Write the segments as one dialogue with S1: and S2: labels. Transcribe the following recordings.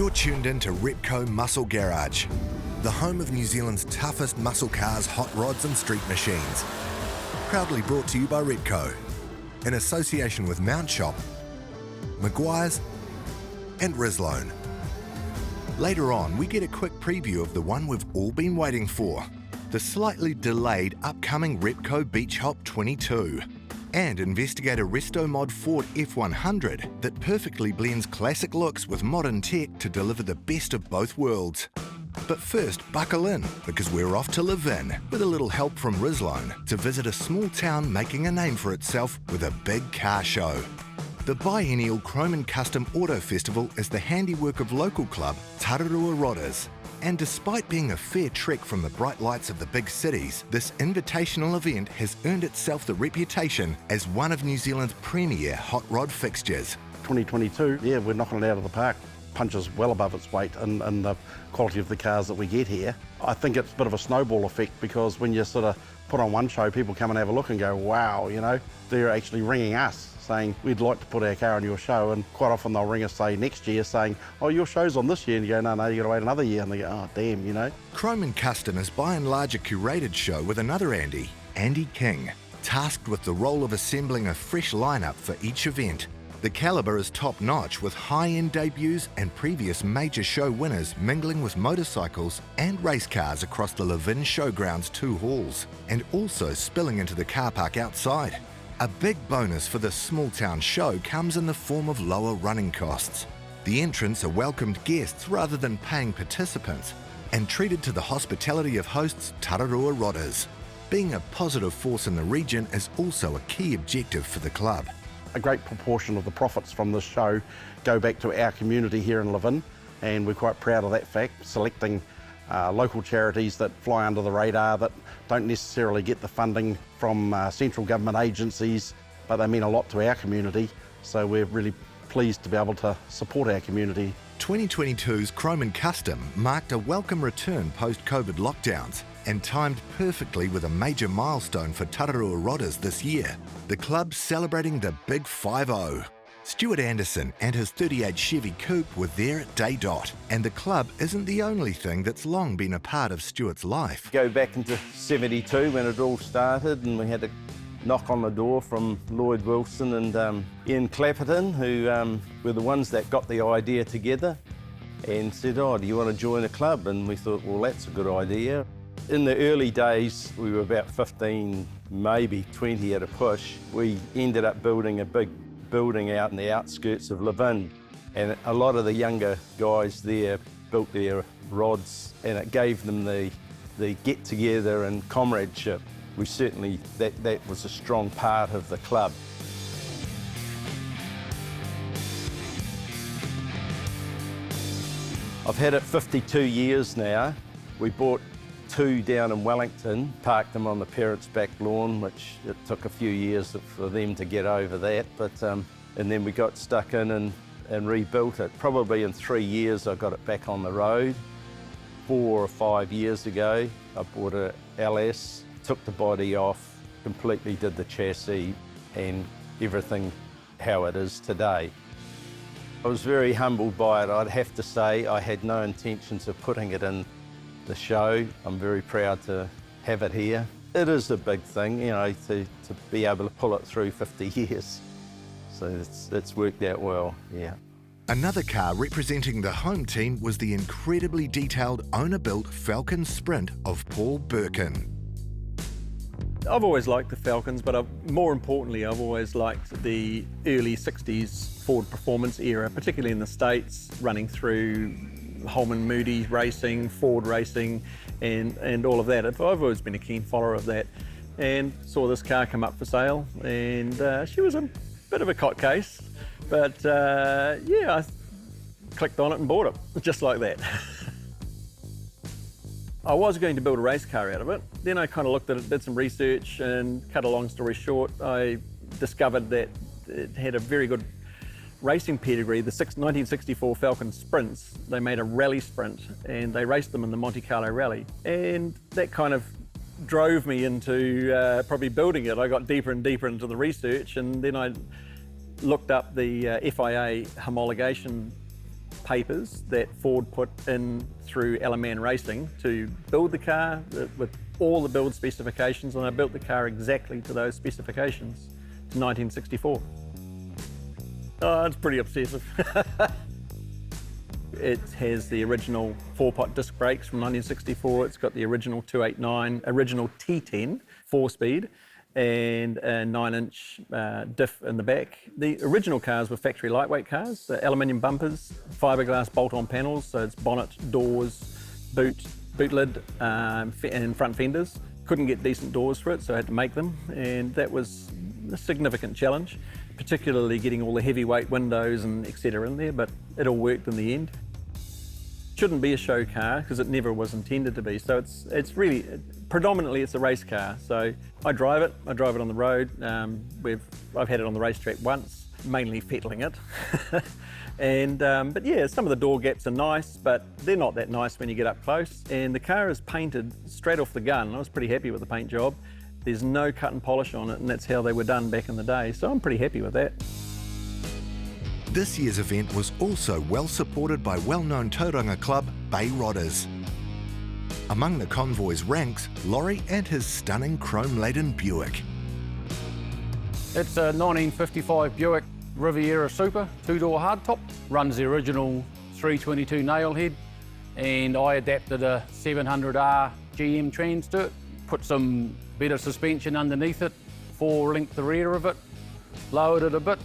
S1: You're tuned in to Repco Muscle Garage, the home of New Zealand's toughest muscle cars, hot rods and street machines. Proudly brought to you by Repco, in association with Mount Shop, Maguire's and Risloan. Later on, we get a quick preview of the one we've all been waiting for, the slightly delayed upcoming Repco Beach Hop 22, and investigate a Resto mod Ford F100 that perfectly blends classic looks with modern tech to deliver the best of both worlds. But first, buckle in, because we're off to Levin, with a little help from Risloan, to visit a small town making a name for itself with a big car show. The biennial Chrome and Custom Auto Festival is the handiwork of local club Tararua Rodders. And despite being a fair trek from the bright lights of the big cities, this invitational event has earned itself the reputation as one of New Zealand's premier hot rod fixtures.
S2: 2022, yeah, we're knocking it out of the park. Punches well above its weight and the quality of the cars that we get here. I think it's a bit of a snowball effect, because when you sort of put on one show, people come and have a look and go, wow, you know, they're actually ringing us saying, we'd like to put our car on your show. And quite often they'll ring us, say, next year saying, oh, your show's on this year. And you go, no, you got to wait another year. And they go, oh, damn, you know.
S1: Chrome and Custom is by and large a curated show with another Andy King, tasked with the role of assembling a fresh lineup for each event. The calibre is top-notch, with high-end debuts and previous major show winners mingling with motorcycles and race cars across the Levin Showgrounds 2 halls, and also spilling into the car park outside. A big bonus for this small-town show comes in the form of lower running costs. The entrants are welcomed guests rather than paying participants, and treated to the hospitality of hosts Tararua Rodders. Being a positive force in the region is also a key objective for the club.
S2: A great proportion of the profits from this show go back to our community here in Levin, and we're quite proud of that fact, selecting local charities that fly under the radar, that don't necessarily get the funding from central government agencies, but they mean a lot to our community, so we're really pleased to be able to support our community.
S1: 2022's Chrome and Custom marked a welcome return post-COVID lockdowns, and timed perfectly with a major milestone for Tararua Rodders this year, the club celebrating the Big 5-0. Stuart Anderson and his 38 Chevy Coupe were there at day dot, and the club isn't the only thing that's long been a part of Stuart's life.
S3: Go back into 72 when it all started, and we had a knock on the door from Lloyd Wilson and Ian Clapperton, who were the ones that got the idea together and said, oh, do you want to join a club? And we thought, well, that's a good idea. In the early days, we were about 15, maybe 20 at a push. We ended up building a big building out in the outskirts of Levin, and a lot of the younger guys there built their rods, and it gave them the get-together and comradeship. We certainly, that was a strong part of the club. I've had it 52 years now. We bought 2 down in Wellington, parked them on the parents' back lawn, which it took a few years for them to get over that, but and then we got stuck in and rebuilt it. Probably in 3 years I got it back on the road. 4 or 5 years ago I bought a LS, took the body off, completely did the chassis and everything how it is today. I was very humbled by it. I'd have to say I had no intentions of putting it in the show. I'm very proud to have it here. It is a big thing, you know, to be able to pull it through 50 years. So it's worked out well, yeah.
S1: Another car representing the home team was the incredibly detailed owner-built Falcon Sprint of Paul Birkin.
S4: I've always liked the Falcons, but more importantly, I've always liked the early 60s Ford performance era, particularly in the States, running through Holman Moody racing, Ford racing, and all of that. I've always been a keen follower of that, and saw this car come up for sale, and she was a bit of a cot case, but yeah, I clicked on it and bought it, just like that. I was going to build a race car out of it. Then I kind of looked at it, did some research, and cut a long story short, I discovered that it had a very good racing pedigree. The 1964 Falcon Sprints, they made a rally sprint and they raced them in the Monte Carlo Rally. And that kind of drove me into probably building it. I got deeper and deeper into the research, and then I looked up the FIA homologation papers that Ford put in through Alaman Racing to build the car with all the build specifications, and I built the car exactly to those specifications to 1964. Oh, it's pretty obsessive. It has the original 4-pot disc brakes from 1964. It's got the original 289, original T10 4-speed, and a 9-inch diff in the back. The original cars were factory lightweight cars, aluminium bumpers, fiberglass bolt-on panels, so it's bonnet, doors, boot lid, and front fenders. Couldn't get decent doors for it, so I had to make them, and that was a significant challenge, particularly getting all the heavyweight windows and etc. in there, but it all worked in the end. Shouldn't be a show car because it never was intended to be, so it's really, predominantly it's a race car. So I drive it on the road. I've had it on the racetrack once, mainly fettling it. But yeah, some of the door gaps are nice, but they're not that nice when you get up close. And the car is painted straight off the gun. I was pretty happy with the paint job. There's no cut and polish on it, and that's how they were done back in the day. So I'm pretty happy with that.
S1: This year's event was also well supported by well-known tauranga club Bay Rodders. Among the convoy's ranks, Laurie and his stunning chrome-laden Buick.
S5: It's a 1955 Buick Riviera Super, 2-door hardtop. Runs the original 322 nail head, and I adapted a 700R GM trans to it. Put some better suspension underneath it, 4-link the rear of it, lowered it a bit.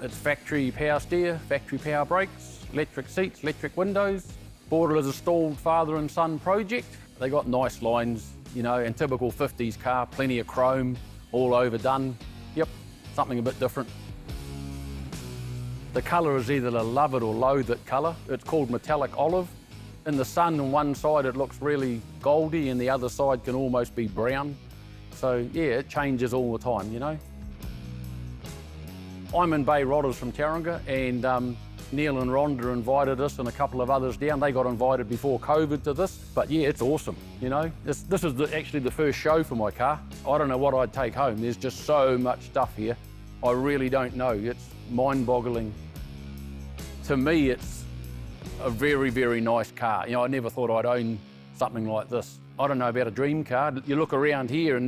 S5: It's factory power steer, factory power brakes, electric seats, electric windows. Bought it as a stalled father and son project. They got nice lines, you know, and typical 50s car, plenty of chrome, all overdone. Yep, something a bit different. The colour is either a love it or loathe it colour. It's called metallic olive. In the sun on one side it looks really goldy and the other side can almost be brown. So yeah, it changes all the time, you know. I'm in Bay Rodders from Tauranga, and Neil and Rhonda invited us and a couple of others down. They got invited before COVID to this, but yeah, it's awesome, you know. This is actually the first show for my car. I don't know what I'd take home. There's just so much stuff here. I really don't know. It's mind-boggling. To me, it's a very, very nice car. You know, I never thought I'd own something like this. I don't know about a dream car. You look around here and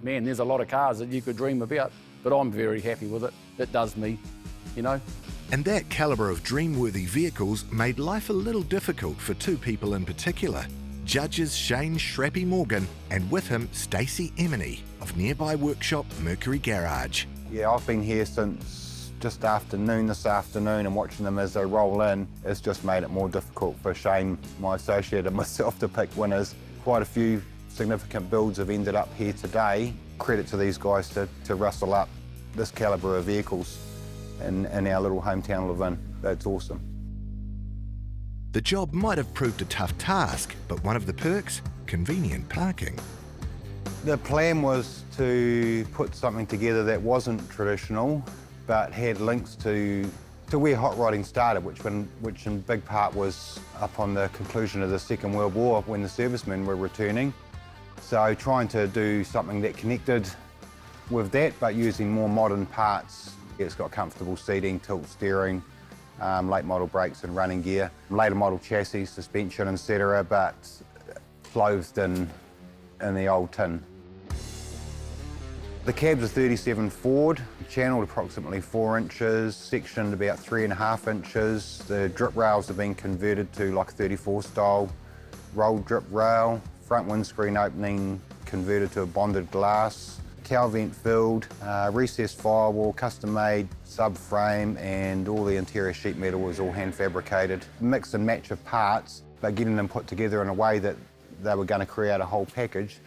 S5: man, there's a lot of cars that you could dream about, but I'm very happy with it. It does me, you know.
S1: And that calibre of dream-worthy vehicles made life a little difficult for two people in particular. Judges Shane Shrappy Morgan and with him Stacey Emini of nearby workshop Mercury Garage.
S6: Yeah, I've been here since just after noon this afternoon, and watching them as they roll in has just made it more difficult for Shane, my associate, and myself to pick winners. Quite a few significant builds have ended up here today. Credit to these guys to rustle up this calibre of vehicles in our little hometown of Levin. That's awesome.
S1: The job might have proved a tough task, but one of the perks, convenient parking.
S6: The plan was to put something together that wasn't traditional, but had links to where hot rodding started, which in big part was upon the conclusion of the Second World War when the servicemen were returning. So trying to do something that connected with that, but using more modern parts. It's got comfortable seating, tilt steering, late model brakes and running gear, later model chassis, suspension, etc., but clothed in the old tin. The cab's a 37 Ford, channeled approximately 4 inches, sectioned about 3.5 inches. The drip rails have been converted to like 34 style rolled drip rail, front windscreen opening converted to a bonded glass, tail vent filled, recessed firewall, custom made subframe, and all the interior sheet metal was all hand fabricated. Mix and match of parts, but getting them put together in a way that they were going to create a whole package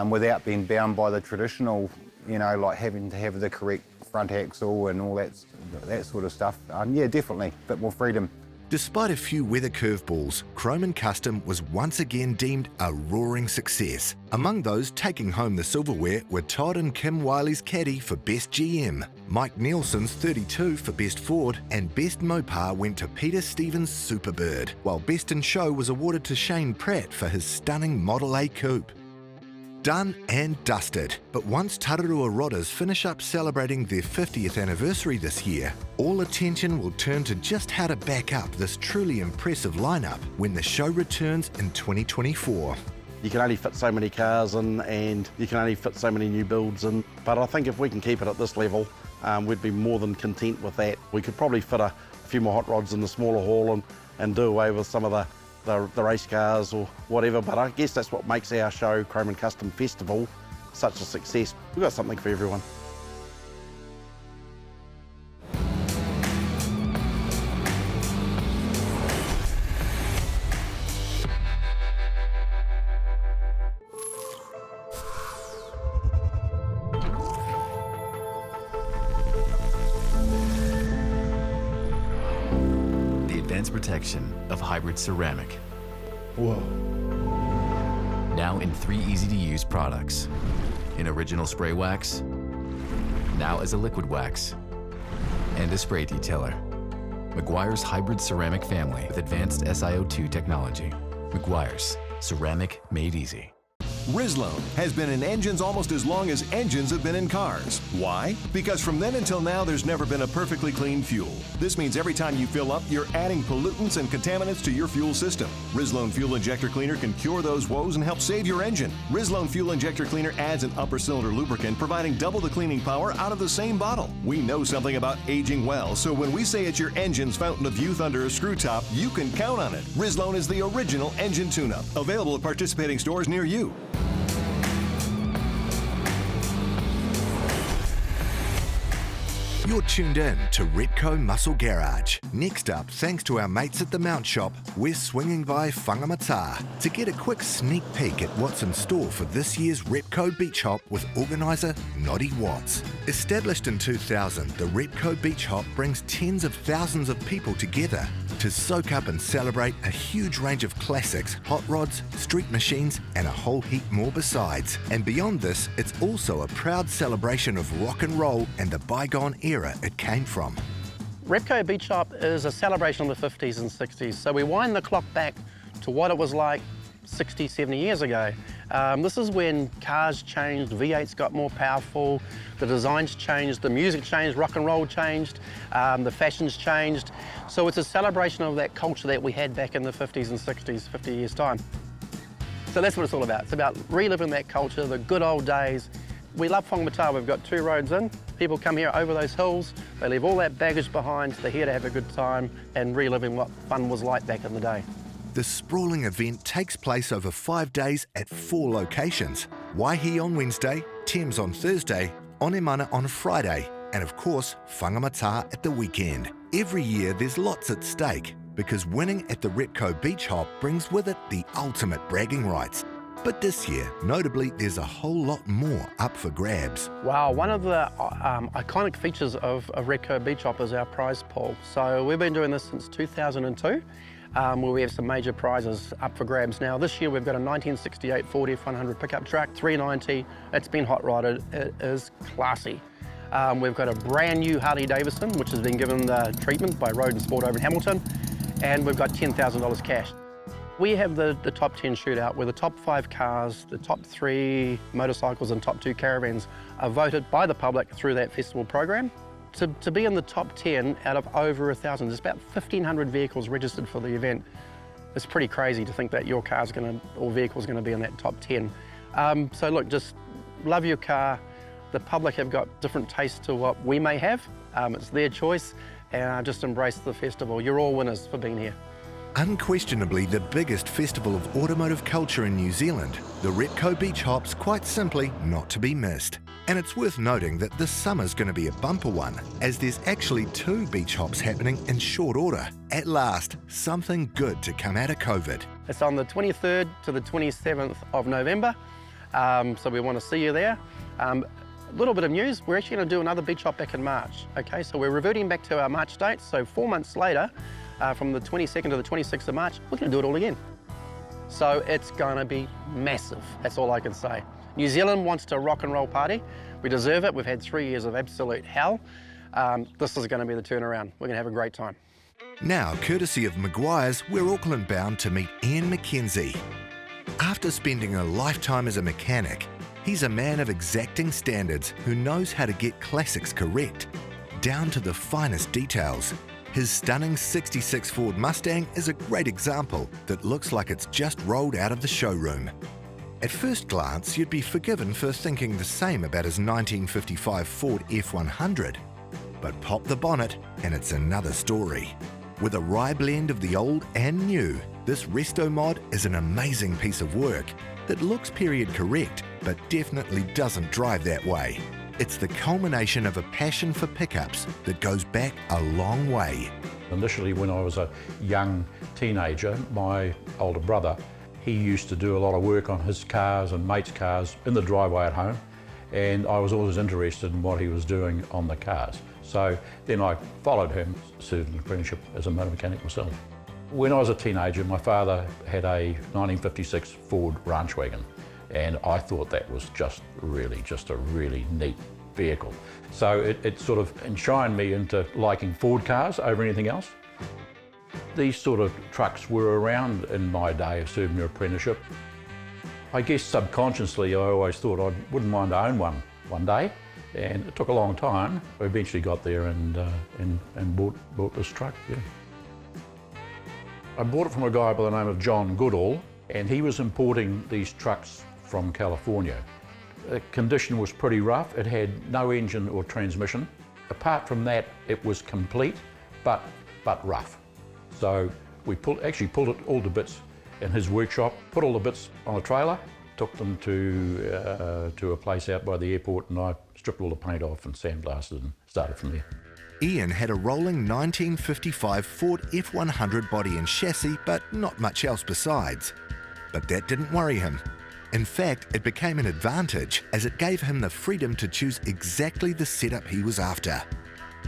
S6: without being bound by the traditional, you know, like having to have the correct front axle and all that sort of stuff. Yeah, definitely, a bit more freedom.
S1: Despite a few weather curveballs, Chrome and Custom was once again deemed a roaring success. Among those taking home the silverware were Todd and Kim Wiley's caddy for Best GM, Mike Nielsen's 32 for Best Ford, and Best Mopar went to Peter Stevens' Superbird, while Best in Show was awarded to Shane Pratt for his stunning Model A Coupe. done and dusted. But once Tararua Rodders finish up celebrating their 50th anniversary this year, all attention will turn to just how to back up this truly impressive lineup when the show returns in 2024.
S2: You can only fit so many cars in, and you can only fit so many new builds in. But I think if we can keep it at this level, we'd be more than content with that. We could probably fit a few more hot rods in the smaller hall and do away with some of the race cars or whatever. But I guess that's what makes our show, Chrome and Custom Festival, such a success. We've got something for everyone.
S7: Protection of hybrid ceramic.
S2: Whoa.
S7: Now in 3 easy-to-use products. In original spray wax, now as a liquid wax, and a spray detailer. Meguiar's hybrid ceramic family with advanced SiO2 technology. Meguiar's, ceramic made easy.
S8: Rislone has been in engines almost as long as engines have been in cars. Why? Because from then until now, there's never been a perfectly clean fuel. This means every time you fill up, you're adding pollutants and contaminants to your fuel system. Rislone Fuel Injector Cleaner can cure those woes and help save your engine. Rislone Fuel Injector Cleaner adds an upper cylinder lubricant, providing double the cleaning power out of the same bottle. We know something about aging well, so when we say it's your engine's fountain of youth under a screw top, you can count on it. Rislone is the original engine tune-up, available at participating stores near you.
S1: You're tuned in to Repco Muscle Garage. Next up, thanks to our mates at the Mount Shop, we're swinging by Whangamata to get a quick sneak peek at what's in store for this year's Repco Beach Hop with organiser Noddy Watts. Established in 2000, the Repco Beach Hop brings tens of thousands of people together to soak up and celebrate a huge range of classics, hot rods, street machines, and a whole heap more besides. And beyond this, it's also a proud celebration of rock and roll and the bygone era it came from.
S9: Repco Beach Hop is a celebration of the 50s and 60s. So we wind the clock back to what it was like 60, 70 years ago. This is when cars changed, V8s got more powerful, the designs changed, the music changed, rock and roll changed, the fashions changed. So it's a celebration of that culture that we had back in the 50s and 60s, 50 years time. So that's what it's all about. It's about reliving that culture, the good old days. We love Whangamata. We've got 2 roads in. People come here over those hills, they leave all that baggage behind, they're here to have a good time and reliving what fun was like back in the day.
S1: The sprawling event takes place over 5 days at 4 locations. Waihi on Wednesday, Thames on Thursday, Onemana on Friday, and of course, Whangamata at the weekend. Every year there's lots at stake because winning at the Repco Beach Hop brings with it the ultimate bragging rights. But this year, notably, there's a whole lot more up for grabs.
S9: Wow, one of the iconic features of Repco Beach Hop is our prize pool. So we've been doing this since 2002. Where we have some major prizes up for grabs. Now this year we've got a 1968 Ford F100 pickup truck, 390. It's been hot rodded. It is classy. We've got a brand new Harley Davidson, which has been given the treatment by Road and Sport over in Hamilton, and we've got $10,000 cash. We have the top 10 shootout where the top 5 cars, the top 3 motorcycles and top 2 caravans are voted by the public through that festival program. To be in the top 10 out of over 1,000, there's about 1,500 vehicles registered for the event. It's pretty crazy to think that your car's or vehicle's gonna be in that top 10. So look, just love your car. The public have got different tastes to what we may have. It's their choice, and just embrace the festival. You're all winners for being here.
S1: Unquestionably the biggest festival of automotive culture in New Zealand, the Repco Beach Hop's quite simply not to be missed. And it's worth noting that this summer's going to be a bumper one, as there's actually 2 beach hops happening in short order. At last, something good to come out of COVID.
S9: It's on the 23rd to the 27th of November, so we want to see you there. A little bit of news, we're actually going to do another beach hop back in March. Okay, so we're reverting back to our March date, so 4 months later, from the 22nd to the 26th of March, we're going to do it all again. So it's going to be massive, that's all I can say. New Zealand wants to rock and roll party. We deserve it. We've had 3 years of absolute hell. This is going to be the turnaround. We're going to have a great time.
S1: Now, courtesy of Meguiar's, we're Auckland bound to meet Ian McKenzie. After spending a lifetime as a mechanic, He's a man of exacting standards who knows how to get classics correct, down to the finest details. His stunning 66 Ford Mustang is a great example that looks like it's just rolled out of the showroom. At first glance, you'd be forgiven for thinking the same about his 1955 Ford F100. But pop the bonnet and it's another story. With a rye blend of the old and new, this Resto mod is an amazing piece of work that looks period correct, but definitely doesn't drive that way. It's the culmination of a passion for pickups that goes back a long way.
S10: Initially, when I was a young teenager, my older brother, he used to do a lot of work on his cars and mates' cars in the driveway at home, and I was always interested in what he was doing on the cars. So then I followed him, served an apprenticeship as a motor mechanic myself. When I was a teenager, my father had a 1956 Ford ranch wagon, and I thought that was just a really neat vehicle. So it sort of enshrined me into liking Ford cars over anything else. These sort of trucks were around in my day of serving an apprenticeship. I guess subconsciously I always thought I wouldn't mind to own one day, and it took a long time. I eventually got there and bought this truck. Yeah. I bought it from a guy by the name of John Goodall, and he was importing these trucks from California. The condition was pretty rough. It had no engine or transmission. Apart from that, it was complete, but rough. So we actually pulled it all to bits in his workshop, put all the bits on a trailer, took them to a place out by the airport, and I stripped all the paint off and sandblasted and started from there.
S1: Ian had a rolling 1955 Ford F100 body and chassis, but not much else besides. But that didn't worry him. In fact, it became an advantage as it gave him the freedom to choose exactly the setup he was after.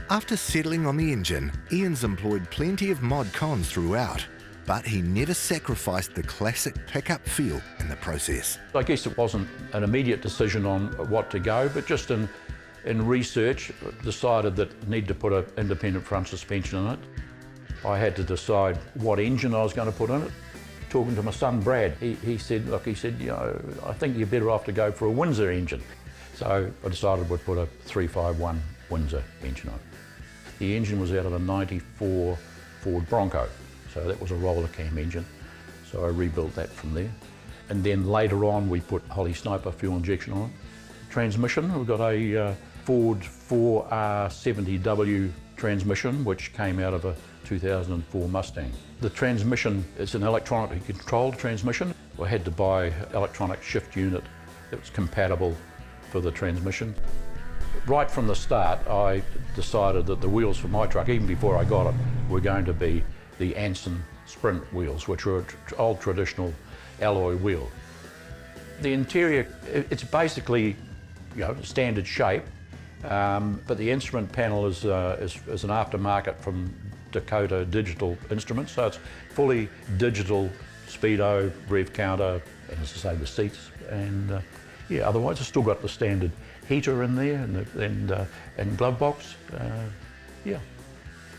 S1: After settling on the engine, Ian's employed plenty of mod cons throughout, but he never sacrificed the classic pickup feel in the process.
S10: I guess it wasn't an immediate decision on what to go, but just in research, decided that I needed to put an independent front suspension in it. I had to decide what engine I was going to put in it. Talking to my son Brad, he said, you know, I think you're better off to go for a Windsor engine. So I decided we'd put a 351 Windsor engine on it. The engine was out of a 94 Ford Bronco, so that was a roller cam engine. So I rebuilt that from there. And then later on we put Holly Sniper fuel injection on it. Transmission, we've got a Ford 4R70W transmission, which came out of a 2004 Mustang. The transmission is an electronically controlled transmission. I had to buy an electronic shift unit that was compatible for the transmission. Right from the start, I decided that the wheels for my truck, even before I got it, were going to be the Anson Sprint wheels, which were an old traditional alloy wheel. The interior, it's basically, you know, standard shape, but the instrument panel is an aftermarket from Dakota Digital Instruments, so it's fully digital speedo, rev counter, and as I say, the seats, and yeah, otherwise it's still got the standard heater in there and glove box. Yeah,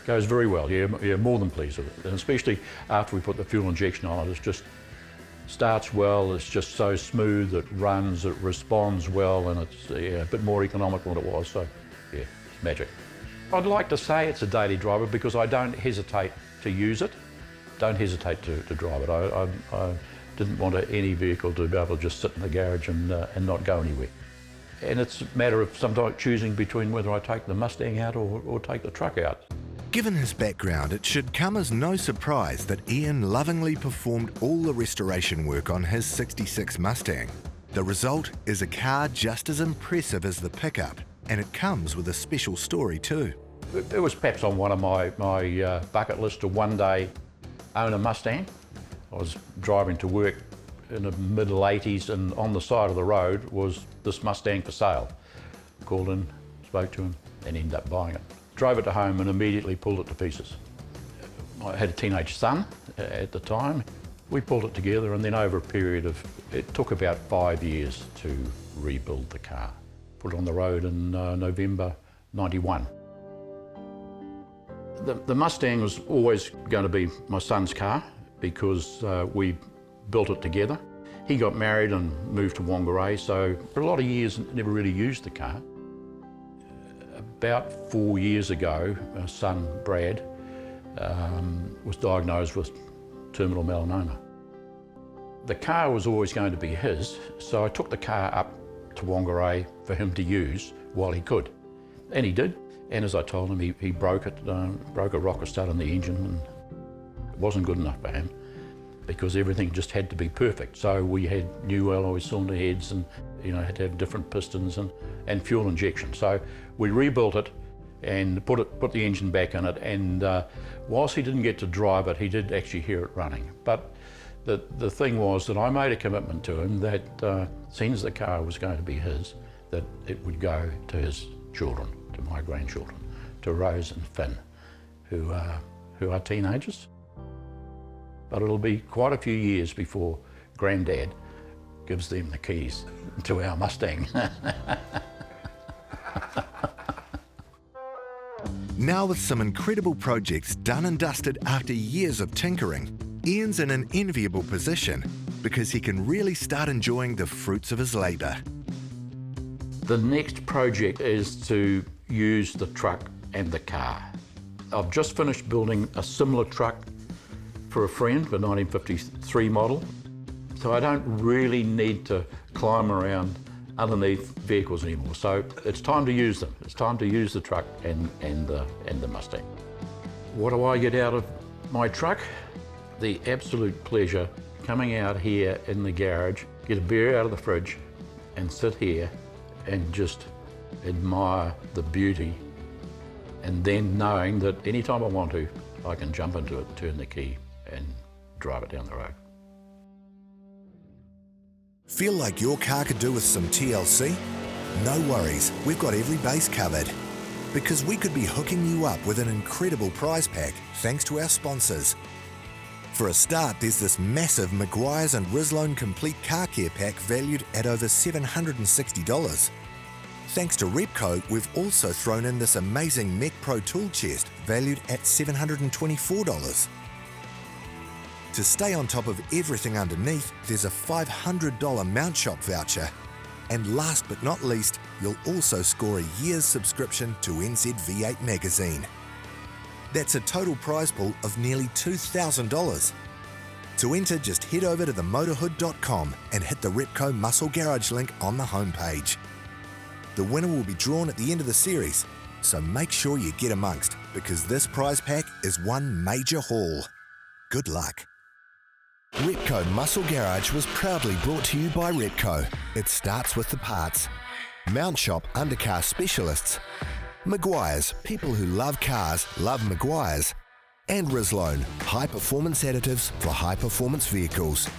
S10: goes very well. Yeah, more than pleased with it, and especially after we put the fuel injection on it, it just starts well. It's just so smooth. It runs. It responds well, and it's a bit more economical than it was. So yeah, it's magic. I'd like to say it's a daily driver because I don't hesitate to use it. Don't hesitate to drive it. I didn't want any vehicle to be able to just sit in the garage and not go anywhere. And it's a matter of sometimes choosing between whether I take the Mustang out or take the truck out.
S1: Given his background, it should come as no surprise that Ian lovingly performed all the restoration work on his 66 Mustang. The result is a car just as impressive as the pickup, and it comes with a special story too.
S10: It was perhaps on one of my bucket list to one day own a Mustang. I was driving to work in the middle 80s, and on the side of the road was this Mustang for sale. Called in, spoke to him, and ended up buying it. Drove it to home and immediately pulled it to pieces. I had a teenage son at the time. We pulled it together, and then over a period of, it took about 5 years to rebuild the car. Put it on the road in November '91. The Mustang was always going to be my son's car because we built it together. He got married and moved to Whangarei, so for a lot of years never really used the car. About 4 years ago, our son Brad was diagnosed with terminal melanoma. The car was always going to be his, so I took the car up to Whangarei for him to use while he could. And he did, and as I told him, he broke it, broke a rocker stud in the engine, and it wasn't good enough for him because everything just had to be perfect. So we had new alloy cylinder heads and had to have different pistons and fuel injection. So we rebuilt it and put the engine back in it, and whilst he didn't get to drive it, he did actually hear it running. But the thing was that I made a commitment to him that seeing as the car was going to be his, that it would go to his children, to my grandchildren, to Rose and Finn, who are teenagers. But it'll be quite a few years before Granddad gives them the keys to our Mustang.
S1: Now with some incredible projects done and dusted after years of tinkering, Ian's in an enviable position because he can really start enjoying the fruits of his labour.
S10: The next project is to use the truck and the car. I've just finished building a similar truck for a friend, the 1953 model, so I don't really need to climb around underneath vehicles anymore. So it's time to use them. It's time to use the truck and the Mustang. What do I get out of my truck? The absolute pleasure coming out here in the garage, get a beer out of the fridge and sit here and just admire the beauty, and then knowing that anytime I want to, I can jump into it, turn the key and drive it down the road.
S1: Feel like your car could do with some TLC? No worries, we've got every base covered. Because we could be hooking you up with an incredible prize pack thanks to our sponsors. For a start, there's this massive Maguire's and Rislone Complete Car Care Pack valued at over $760. Thanks to Repco, we've also thrown in this amazing Mech Pro tool chest valued at $724. To stay on top of everything underneath, there's a $500 mount shop voucher. And last but not least, you'll also score a year's subscription to NZ-V8 magazine. That's a total prize pool of nearly $2,000. To enter, just head over to themotorhood.com and hit the Repco Muscle Garage link on the homepage. The winner will be drawn at the end of the series, so make sure you get amongst, because this prize pack is one major haul. Good luck. Repco Muscle Garage was proudly brought to you by Repco. It starts with the parts. Mount Shop Undercar Specialists. Maguire's, people who love cars love Maguire's. And Rislone, high performance additives for high performance vehicles.